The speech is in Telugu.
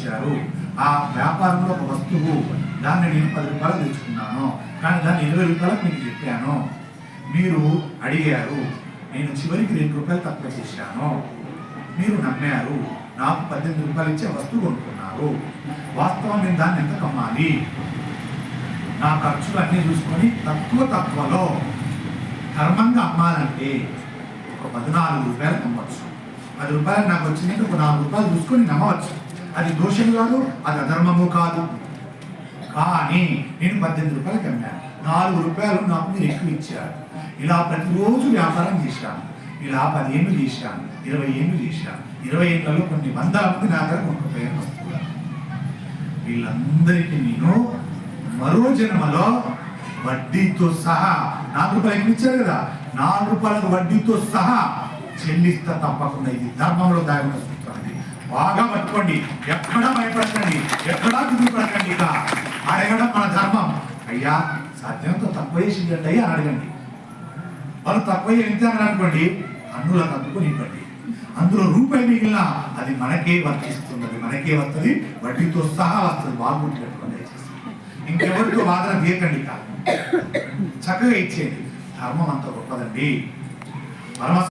ఇచ్చారు. ఆ వ్యాపారంలో ఒక వస్తువు దాన్ని నేను 10 రూపాయలు తెచ్చుకున్నాను, కానీ దాన్ని 20 రూపాయలకు మీకు చెప్పాను. మీరు అడిగారు, నేను చివరికి 2 రూపాయలు తక్కువ చేశాను. మీరు నమ్మారు, నాకు 18 రూపాయలు ఇచ్చే వస్తువు కొనుక్కున్నారు. వాస్తవం నేను దాన్ని ఎంత కమ్మాలి? నా ఖర్చులు అన్నీ చూసుకొని తక్కువలో ధర్మంగా అమ్మాలంటే ఒక 14 రూపాయలకు అమ్మవచ్చు. 10 రూపాయలు నాకు వచ్చిందంటే ఒక 4 రూపాయలు చూసుకొని నమ్మవచ్చు. అది దోషం కాదు, అది అధర్మము కాదు. కానీ నేను 18 రూపాయలకి అమ్మాను, 4 రూపాయలు నాకు మీరు ఎక్కువ ఇచ్చారు. ఇలా ప్రతిరోజు వ్యాపారం చేశాను. ఇలా 10 ఏళ్ళు చేశాను, 20 ఏళ్ళు చేశాను. 20 ఏళ్లలో కొన్ని వందల మంది నా దగ్గర కొనుక్కోపోయాను వస్తువులు. వీళ్ళందరికీ నేను మరో జన్మలో వడ్డీతో సహా 4 రూపాయలు ఇచ్చారు కదా, 4 రూపాయలకు వడ్డీతో సహా చెల్లిస్తా తప్పకుండా. ఇది ధర్మంలో దాగిన సూత్రం. బాగా పట్టుకోండి, ఎక్కడా భయపడకండి, ఎక్కడా దిగుపడకండి. ఇక అడగడం మన ధర్మం. అయ్యా సాధ్యంతో తక్కువ చేసిందండి అని అడగండి. వాళ్ళు తక్కువ ఎంత అని అనుకోండి, అన్నులకు అందుకొని ఇవ్వండి. అందులో రూపాయి మిగిలిన అది మనకే వర్తిస్తుంది, మనకే వస్తుంది, వడ్డీతో సహా వస్తుంది. బాగుంటుంది. ఇంకెవరితో వాదన తీయకండి, చక్కగా ఇచ్చేది. ధర్మం అంత గొప్పదండి.